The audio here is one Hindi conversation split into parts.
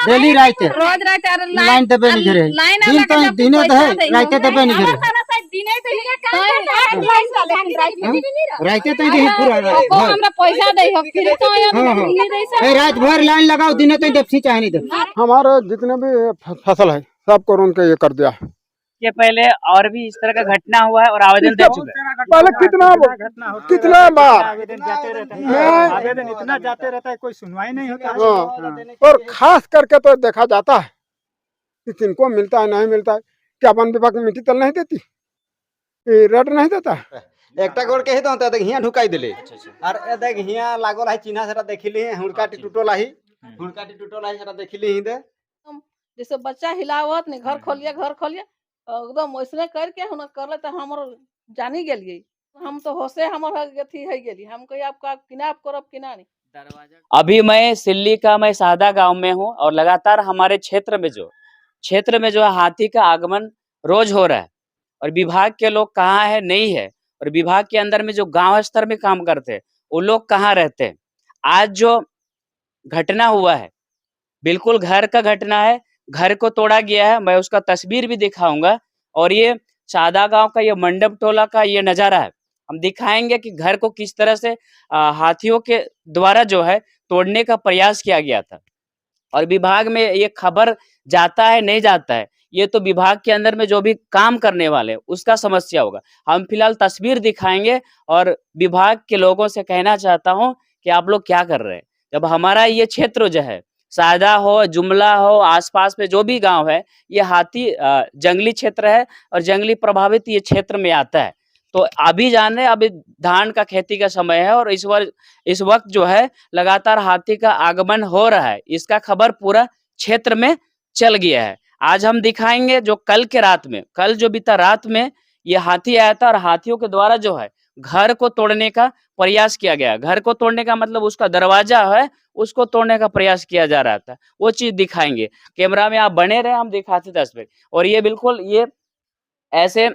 डेली राइते लाइन तबे नहीं घरे दिन तो दिने तो है राइते तबे नहीं घरे राइते तो ही पूरा हमरा पैसा दे हो फिर तो रात भर लाइन लगाओ दिने तो दफसी चाहे नहीं दे। हमारे जितने भी फसल है सबको उनके ये कर दिया। के पहले और भी इस तरह का घटना हुआ है और आवेदन दे चुके हैं। पहले कितना बार आवेदन इतना जाते रहता है, कोई सुनवाई नहीं होता है। और खास करके तो देखा जाता है कि किनको मिलता है नहीं मिलता है, क्या वन विभाग मिट्टी तल नहीं देती, रेट नहीं देता एकटा गोड़ के ही तो देख हिया ढुकाई दिले और ए देख हिया लागल है चिन्हा सेटा देखिली हुड़काटी टूटल है हुड़काटी टूटल है सेटा देखिली ही दे जैसे बच्चा हिलावत नहीं घर खोलिए एकदम वैसने करके हम करले तो हमर जानी गेलिए हम तो होशे हमर अथी है गेली हम कोई आपका किनाप करब किना नहीं। अभी मैं सिल्ली का मैं सादा गांव में हूं और लगातार हमारे क्षेत्र में जो है हाथी का आगमन रोज हो रहा है और विभाग के लोग कहाँ है नहीं है और विभाग के अंदर में जो गांव स्तर में काम करते हैं वो लोग कहाँ रहते हैं। आज जो घटना हुआ है बिल्कुल घर का घटना है, घर को तोड़ा गया है, मैं उसका तस्वीर भी दिखाऊंगा और ये सादा गांव का ये मंडप टोला का ये नजारा है। हम दिखाएंगे कि घर को किस तरह से हाथियों के द्वारा जो है तोड़ने का प्रयास किया गया था और विभाग में ये खबर जाता है नहीं जाता है ये तो विभाग के अंदर में जो भी काम करने वाले उसका समस्या होगा। हम फिलहाल तस्वीर दिखाएंगे और विभाग के लोगों से कहना चाहता हूं कि आप लोग क्या कर रहे हैं। जब हमारा ये क्षेत्र जो है सादा हो, जुमला हो, आसपास में जो भी गांव है ये हाथी जंगली क्षेत्र है और जंगली प्रभावित ये क्षेत्र में आता है। तो अभी जान रहे अभी धान का खेती का समय है और इस वक्त जो है लगातार हाथी का आगमन हो रहा है, इसका खबर पूरा क्षेत्र में चल गया है। आज हम दिखाएंगे जो कल जो बीता रात में ये हाथी आया था और हाथियों के द्वारा जो है घर को तोड़ने का प्रयास किया गया। घर को तोड़ने का मतलब उसका दरवाजा है उसको तोड़ने का प्रयास किया जा रहा था, वो चीज दिखाएंगे। कैमरा में आप बने रहे, हम दिखाते तस्वीर। और ये बिल्कुल ये ऐसे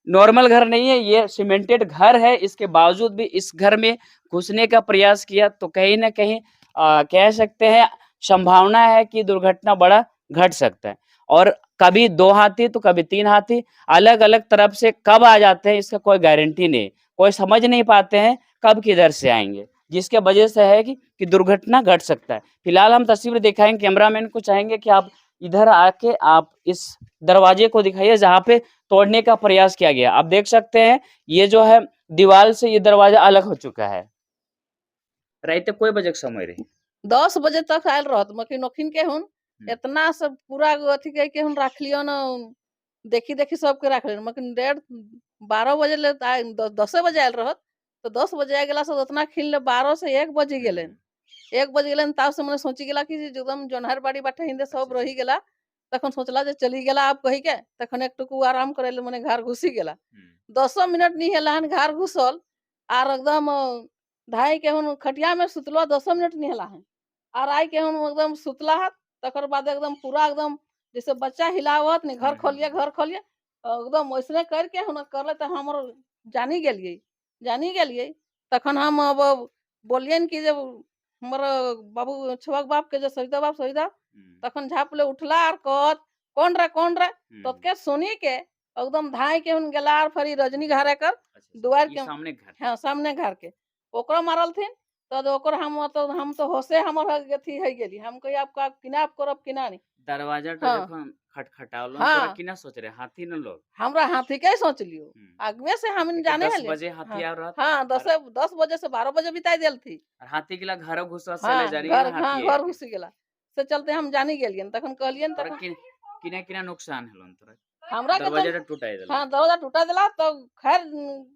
नॉर्मल घर नहीं है, ये सीमेंटेड घर है, इसके बावजूद भी इस घर में घुसने का प्रयास किया तो कहीं ना कहीं कह सकते हैं संभावना है कि दुर्घटना बड़ा घट सकता है। और कभी 2 हाथी तो कभी 3 हाथी अलग अलग तरफ से कब आ जाते हैं इसका कोई गारंटी नहीं, कोई समझ नहीं पाते हैं कब किधर से आएंगे, जिसके वजह से है कि दुर्घटना घट सकता है। फिलहाल हम तस्वीर दिखाएंगे, कैमरामैन को चाहेंगे कि आप इधर आके आप इस दरवाजे को दिखाइए जहाँ पे तोड़ने का प्रयास किया गया। आप देख सकते हैं ये जो है दीवार से ये दरवाजा अलग हो चुका है। राइते कोई बजे समय रही 10 बजे तक आयल रहत मखिन के हुन इतना सब पूरा अथी के हुन रख लियो न देखी सबके रख लियो मखिन 12 बजे ले 10 बजे आयल रहत तो 10 बजे आ गेला से उतना खिल ले 12 से 1 बजे गेले 1 बजे गेले ताव से मैंने सोची गेला कि एकदम जोनहर बाड़ी बाटे हिंदे सब रही गेला तखन सोचला जे चली गेला आप कही के तखन एक टुकु आराम करे ले मने घर घुसी गेला 10 मिनट नहीं हेलाहन घर घुसल आर एकदम धाई के हुन खटिया में सुतलो 10 मिनट नहीं हेलाहन आर आई के हुन एकदम सुतला हाथ तकर बाद एकदम पूरा एकदम जैसे बच्चा हिलावत नहीं घर खोलिए एकदम वैसने करके हुन करले तो हमर जानी गेलिए तखन हम अब बोलियन कि जब हमर बाबू छवक बाप के जो सविता बाप सविता तखन झाप ले उठला आर कहत कौन रे तो के सुनी के एकदम धाई के हुन गेला आर फरी रजनी घरे कर दुआर के सामने घर हां सामने घर के ओकरा मारल थिन तो ओकर हम तो होशे हमर अथी है गेली हम कही आपका किनाप करब किना नहीं दरवाजा तो देखो खटखटावलो तोरा किना सोच रहे हाथी न लोग हमरा हाथी के सोच लियो आगवे से हम जाने 10 बजे हाथी आ रहा था। हां 10 बजे से 12 बजे बिताई देल थी और हाथी के ला घर घुसवा से ले जा रही है हाथी घर घुस गेला से चलते हम जानी गेलियन तखन कहलियन तखन किना नुकसान हलन तोरा हमरा के दरवाजा टूटा देला। हां दरवाजा टूटा देला तो खैर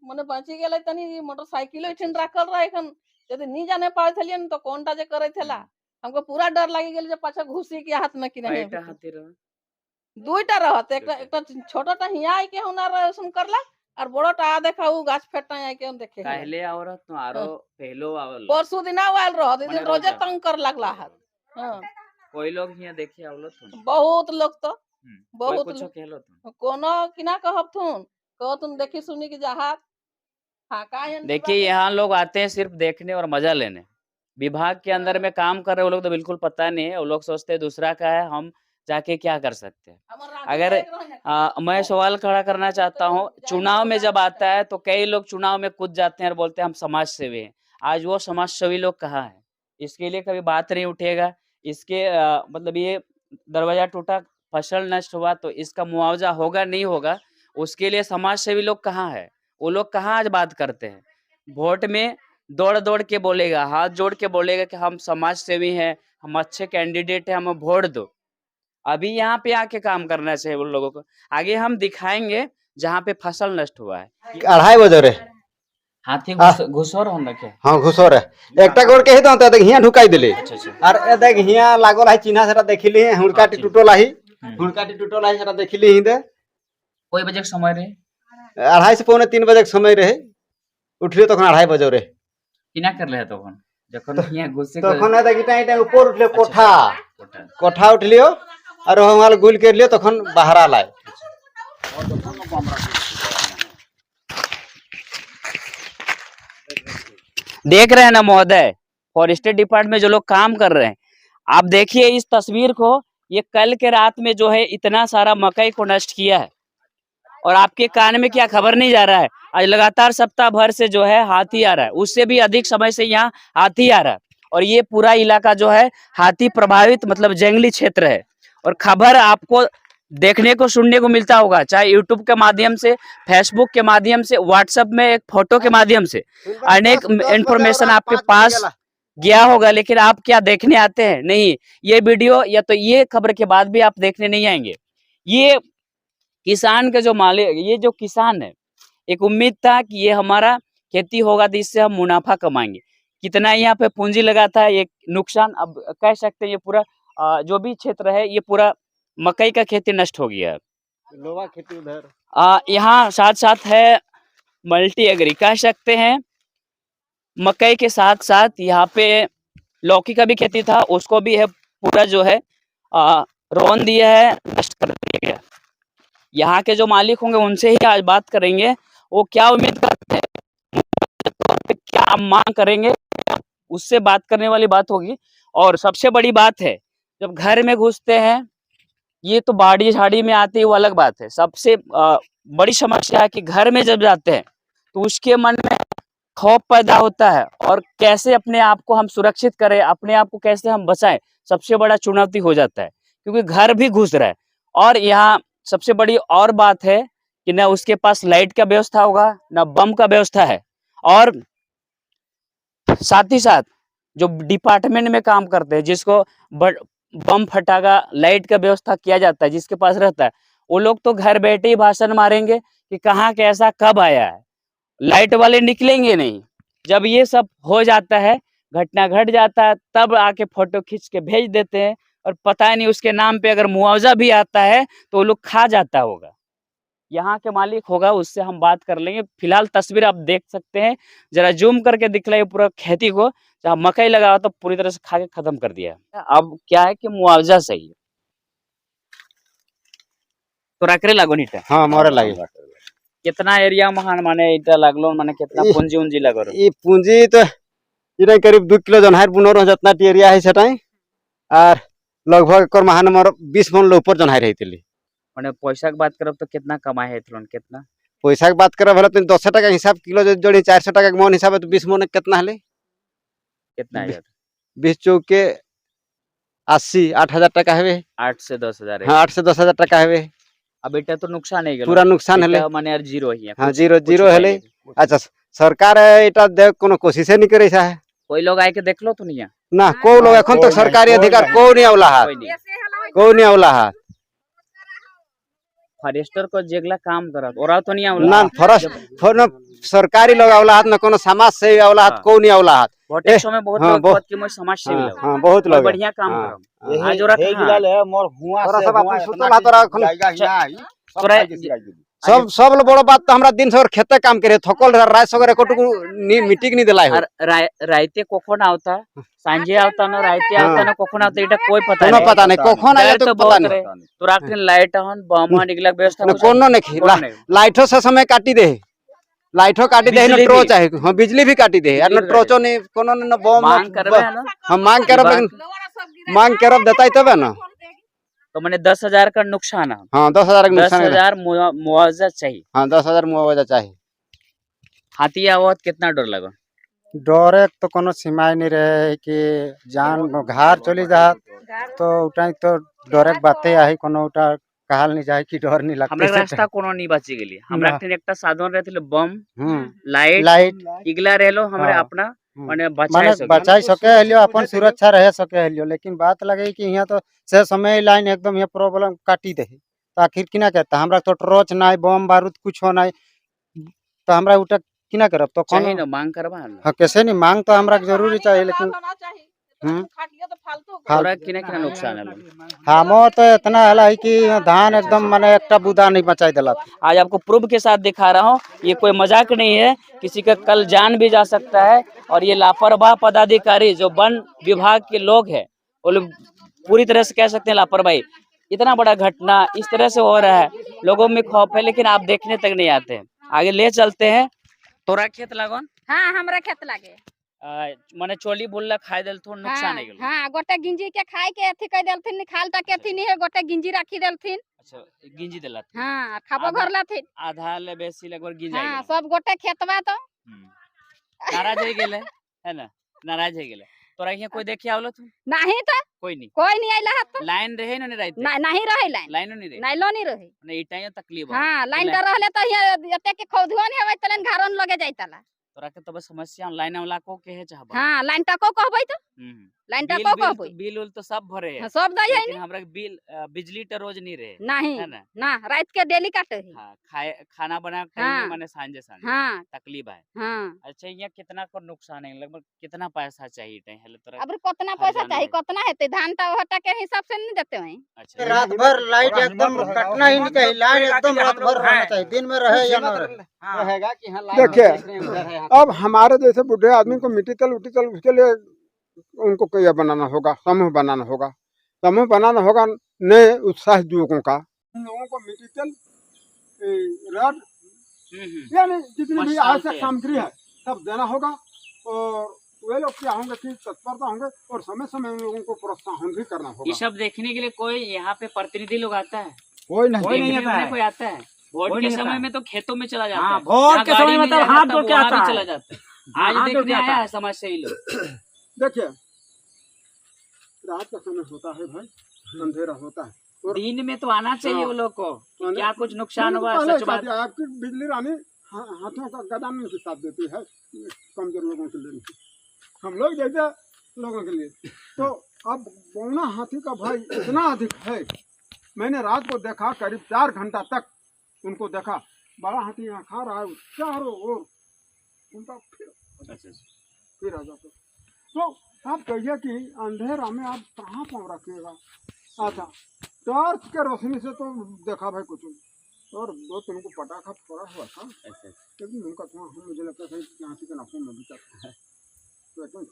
मने बची गेलै तनी मोटरसाइकिल इठन राखल रहे एखन यदि नहीं जाने पाए थलियन तो कोनटा जे करे थेला हमको पूरा डर लागी गेल जे पाछा घुसी के हाथ में किने कईटा हाथी रह दुईटा रहत एकटा छोटाटा हिया आई के हुनर सुन करला और बड़ोटा आ देखा उ गाछ फेटा आई के हम देखे पहले औरत तो आरो पहलो आवल परसु दिन आयल रहत दिन रोजे तंग कर लगला है। हां कोई लोग हिया देखे आवलो तो बहुत लोग तो बहुत कुछ कहलो तो कोनो किना कहब थुन कहतुन देखी सुनी कि जहाज हाँ, देखिए यहाँ लोग आते हैं सिर्फ देखने और मजा लेने। विभाग के अंदर में काम कर रहे वो लोग तो बिल्कुल पता नहीं है। वो लोग सोचते हैं दूसरा का है, हम जाके क्या कर सकते हैं। अगर मैं सवाल खड़ा करना चाहता हूँ, चुनाव में जब आता है तो कई लोग चुनाव में कूद जाते हैं और बोलते हैं हम समाज सेवी हैं। आज वो समाज सेवी लोग कहाँ हैं? इसके लिए कभी बात नहीं उठेगा। इसके मतलब ये दरवाजा टूटा, फसल नष्ट हुआ तो इसका मुआवजा होगा नहीं होगा, उसके लिए समाज सेवी लोग कहाँ है? वो लोग कहाँ आज बात करते हैं? वोट में दौड़-दौड़ के बोलेगा, हाथ जोड़ के बोलेगा कि हम समाज सेवी हैं, हम अच्छे कैंडिडेट हैं, हमें वोट दो। अभी यहाँ पे आके काम करना चाहिए उन लोगों को। आगे हम दिखाएँगे जहाँ पे फसल नष्ट हुआ है। 2:30 बजे रे हाथी घुसोर होन रखे। हाँ घुसो रे एकटा गोड़ के हितो त हिया ढुकाई देले अच्छा। और ए देख हिया लागल है चिन्हा सेटा देखिली है हुड़काटी टूटल है सेटा देखिली ही दे कोई बजे के समय रहे? 2:30 से पौने 3 बजे के समय रहे उठलियो तखन 2:30 बजे रे किना कर ले तखन जखन हिया घुसे तखन ए देख इटा ऊपर उठले कोठा। कोठा उठलियो और हमाल गुल कर लियो तखन बाहर आलाय देख रहे हैं ना महोदय, फॉरेस्ट्री डिपार्टमेंट में जो लोग काम कर रहे हैं, आप देखिए इस तस्वीर को। ये कल के रात में जो है इतना सारा मकई को नष्ट किया है और आपके कान में क्या खबर नहीं जा रहा है? आज लगातार सप्ताह भर से जो है हाथी आ रहा है, उससे भी अधिक समय से यहाँ हाथी आ रहा है और ये पूरा इलाका जो है हाथी प्रभावित मतलब जंगली क्षेत्र है। और खबर आपको देखने को सुनने को मिलता होगा, चाहे यूट्यूब के माध्यम से, फेसबुक के माध्यम से, व्हाट्सएप में एक फोटो के माध्यम से अनेक इंफॉर्मेशन आपके पास गया होगा, लेकिन आप क्या देखने आते हैं? नहीं, ये वीडियो या तो ये खबर के बाद भी आप देखने नहीं आएंगे। ये किसान के जो मालिक, ये जो किसान है, एक उम्मीद था कि ये हमारा खेती होगा तो इससे हम मुनाफा कमाएंगे। कितना यहाँ पे पूंजी लगा था, ये नुकसान अब कह सकते हैं। ये पूरा जो भी क्षेत्र है ये पूरा मकई का खेती नष्ट हो गया है। लोहा खेती उधर यहाँ साथ साथ है मल्टी एग्री कह सकते हैं। मकई के साथ साथ यहाँ पे लौकी का भी खेती था, उसको भी है पूरा जो है रौन दिया है, नष्ट कर दिया गया। यहाँ के जो मालिक होंगे उनसे ही आज बात करेंगे, वो क्या उम्मीद करते हैं, क्या मांग करेंगे, उससे बात करने वाली बात होगी। और सबसे बड़ी बात है, जब घर में घुसते हैं, ये तो बाड़ी झाड़ी में आते ही वो अलग बात है। सबसे बड़ी समस्या है कि घर में जब जाते हैं तो उसके मन में खौफ पैदा होता है और कैसे अपने आप को हम सुरक्षित करें, अपने आप को कैसे हम बचाएं, सबसे बड़ा चुनौती हो जाता है, क्योंकि घर भी घुस रहा है। और यहाँ सबसे बड़ी और बात है कि न उसके पास लाइट का व्यवस्था होगा, न बम का व्यवस्था है। और साथ ही साथ जो डिपार्टमेंट में काम करते हैं, जिसको बम फटाका लाइट का व्यवस्था किया जाता है, जिसके पास रहता है, वो लोग तो घर बैठे ही भाषण मारेंगे कि कहाँ कैसा कब आया है। लाइट वाले निकलेंगे नहीं। जब ये सब हो जाता है, घटना घट जाता है, तब आके फोटो खींच के भेज देते हैं और पता नहीं उसके नाम पे अगर मुआवजा भी आता है तो वो लोग खा जाता होगा। यहाँ के मालिक होगा, उससे हम बात कर लेंगे। फिलहाल तस्वीर आप देख सकते हैं, जरा जूम करके दिखलाइए पूरा खेती को। जहाँ मकई लगा हुआ तो पूरी तरह से खा के खत्म कर दिया है। अब क्या है कि मुआवजा चाहिए तो राकरे लागो नीटा। हाँ मोरे लागे कितना एरिया महान माने इटा लागलो, माने कितना पूंजी उंजी लगो रो? ई पूंजी तो इटा करीब 2 किलो जनहार बुनरो जतना एरिया है सेटाई और लगभग कर महान मोर 20 मन लो ऊपर जनहार हेतिली। माने पैसा के बात करब तो कितना कमाए हेतलोन? कितना पैसा के बात करे भले तो 10 टका हिसाब किलो जोड़ी 400 टका के मन हिसाब है तो 20 मन कितना हले? कितना है? 20 चौके 80 8,000 टका है। 8 से 10,000 है। हाँ 8 से 10,000 टका है। अब बेटा तो नुकसान है गेलो, पूरा नुकसान हले माने यार जीरो ही है। हाँ जीरो हले। अच्छा सरकार एटा देख कोनो कोशिश नहीं करे है। कोई लोग आके देख लो तो नहीं है ना को लोग এখন तक सरकारी अधिकार को नहीं आवला हाथ, को नहीं आवला हाथ। फॉरेस्टर को जेगला काम करत ओरा तो नहीं आवला ना फॉरेस्ट सरकारी लोग आवला हाथ, ना कोनो समाज से आवला हाथ, को नहीं आवला हाथ। वोटे समय बहुत हाँ, लोग कहत कि मैं समाज सेवी लोग हां बहुत लोग बढ़िया काम हाँ, करम। आज ओरा कहां मोर हुआ तोरा से सब हुआ अपन सुतल हाथ तोरा तोरा सब बड़ बात तो हमरा दिन से और खेते काम करे थकल रात सगरे कोटू मीटिंग नहीं दिलाई हो। राइते कोखोन आवता, सांझे आवता ना, राइते आवता ना, कोखोन आवता, एटा कोई पता कोनो नहीं। पता नहीं कोखोन आया तो पता नहीं। तोरा के लाइट हन बम निकला व्यवस्था कोनो नहीं लाइटो से समय काटी दे लाइटो काटी दे न बिजली ट्रो भी? चाहे हां बिजली भी काटी दे और न बिजली भी ट्रोचो नहीं कोनो न बम मांग करबे है ना हम मांग करब लेकिन मांग करब देताई तबे ना। तो मैंने 10,000 का नुकसान है, हां 10,000 का नुकसान है। 10,000 मुआवजा चाहिए। हां 10,000 मुआवजा चाहिए। हाथी आवत कितना डर लगा? डरे तो कोनो सीमा नहीं रहे कि जान घर चली जा तो उठाई तो डरे बातें आई कोनो उठा कहल नहीं जाए कि डर नहीं हमरा लगता रास्ता कोनो नहीं बची गेली, हमरा ना। एकटा एकटा साधन रहथिले बम लाइट लाइट इगला रहलो हमरे हाँ। अपना माने माने बचाए सके। बचाई सके हलियो अपन सुरक्षा रहे सके हलियो लेकिन बात लगे कि यहाँ तो से समय लाइन एकदम यहाँ प्रॉब्लम काटी दे तो आखिर किना कहता हमरा तो टॉर्च नहीं बम बारूद कुछ हो नहीं तो हमरा उठा किना करब तो चाहिए कौन ना मांग करबा ना। हाँ कैसे नहीं मांग तो हमरा जरूरी चाहिए लेकिन तोरा किने किने नुकसान है? हमो तो इतना है कि धान एकदम माने एकटा बुदा नहीं बचाई दिला। आज आपको प्रूफ के साथ दिखा रहा हूँ, ये कोई मजाक नहीं है, किसी का कल जान भी जा सकता है। और ये लापरवाह पदाधिकारी जो वन विभाग के लोग हैं वो लोग पूरी तरह से कह सकते हैं लापरवाही। इतना बड़ा घटना इस तरह से हो रहा है, लोगों में खौफ है लेकिन आप देखने तक नहीं आते हैं। आगे ले चलते हैं। तोरा खेत लागन? हाँ हमरा खेत लागे। माने चोली बुल्ला खाई देल तो नुकसान है गेल। हाँ गोटे गिंजी के खाई के अथी कह देलथिन निकाल तक अथी नहीं है गोटे गिंजी रखी देलथिन। अच्छा गिंजी देला? हाँ खाबो आधा- घर लाथिन। आधा ले बेसी लगभग गिंजा हाँ गेल। सब गोटे खेतवा तो नाराज हो गेले है ना, नाराज हो गेले। तोरा यहाँ कोई देखे आवलो तू? नहीं तो कोई नहीं। कोई नहीं आइला हत लाइन रहे ना नहीं रहते? नहीं रहे लाइन लाइन नहीं रहे? नाइलो नहीं रहे। नहीं इटाइयो तकलीफ है। हाँ लाइन तो रहले तो ये एते के खौधुआ नहीं होय तलन घरन लगे जाइतला। तोरा के तब समस्या लाइन वाला को के है चाहबा? हाँ लाइन टको कहबै तो लाइन टको कहबै। बिल उल तो सब भरे है। हाँ, सब दई है लेकिन हमरा के बिल बिजली तो रोज नहीं रहे नहीं है ना। ना रात के डेली काटे है। हाँ खाना बना के हाँ। माने सांझे सांझे हाँ तकलीफ है। हाँ अच्छा यहाँ कितना को नुकसान है, लगभग कितना पैसा चाहिए टाइम हेले तोरा? अब कितना हर पैसा जानवर चाहिए है। कितना हेते धान तो हटा के हिसाब से नहीं देते हैं। अच्छा रात भर लाइट एकदम कटना ही नहीं चाहिए लाइन एकदम रात भर रहना चाहिए दिन में रहे या ना रहे। रहेगा कि हां देखिए अब हमारे जैसे बूढ़े आदमी को मिट्टी तल उठी तल उसके लिए उनको क्या बनाना होगा, समूह बनाना होगा। समूह बनाना होगा नए उत्साह युवकों का, उन लोगों को मिट्टी तल रड यानी जितनी भी मशाल आवश्यक तैयार। सामग्री है सब देना होगा। और वे लोग क्या होंगे कि तत्परता होंगे और समय समय उन लोगों को प्रोत्साहन भी करना ये होगा। सब देखने के लिए कोई यहाँ पे प्रतिनिधि लोग आता है? कोई नहीं देखने वाला कोई आता है? वोट के समय में तो खेतों में चला जाता है, वोट के जहाँ समय गाड़ी में नहीं तब हाथ जाता, जोड़ के वहाँ आता भी है। चला जाता है। आज हाथ जोड़ देखने के आता आया है। है समाज से ही लोग। देखिए रात का समय होता है भाई, अंधेरा होता है और दिन में तो आना चाहिए वो लोग को, हाँ। क्या कुछ नुकसान नहीं, हुआ तो पहले सच बात। साथ है, आपकी बिजली रानी हाथों का गदान के साथ देती है कमजोर लोगों के लिए, हम लोग जैसे लोगों के लिए। तो अब बौना हाथी का भाई इतना अधिक है, मैंने रात को देखा करीब 4 घंटा तक उनको देखा। बड़ा हाथी यहाँ खा रहा है चारों ओर, उनका फिर आ जाता। तो आप कहिए कि अंधेरा में आप कहाँ पाँव रखिएगा। अच्छा टॉर्च के रोशनी से तो देखा भाई कुछ और 2-3 को पटाखा पड़ा हुआ था, लेकिन उनका थोड़ा मुझे लगता था कि हाथी के नाखून में भी चलता है, लेकिन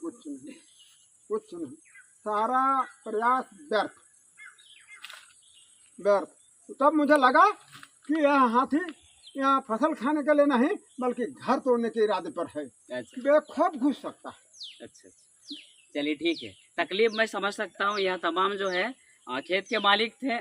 कुछ नहीं, सारा प्रयास व्यर्थ। तब मुझे लगा कि यह हाथी यहाँ फसल खाने के लिए नहीं बल्कि घर तोड़ने के इरादे पर है, बेखौफ घुस सकता है। अच्छा चलिए ठीक है, तकलीफ मैं समझ सकता हूँ। यह तमाम जो है खेत के मालिक थे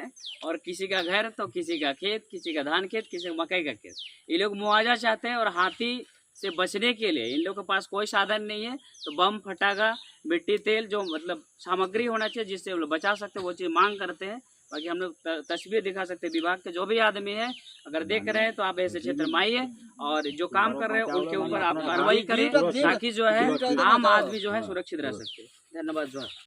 और किसी का घर तो किसी का खेत, किसी का धान खेत, किसी का मकई का खेत। ये लोग मुआवजा चाहते हैं और हाथी से बचने के लिए इन लोगों के पास कोई साधन नहीं है, तो बम फटाका मिट्टी तेल जो मतलब सामग्री होना चाहिए जिससे वो लोग बचा सकते हैं वो चीज़ मांग करते हैं। बाकी हम लोग तस्वीर दिखा सकते हैं विभाग के जो भी आदमी है, अगर देख रहे हैं तो आप ऐसे क्षेत्र में आइए और जो काम कर रहे हैं उनके ऊपर आप कार्रवाई करें ताकि जो है आम आदमी जो है सुरक्षित रह सके। धन्यवाद जो है।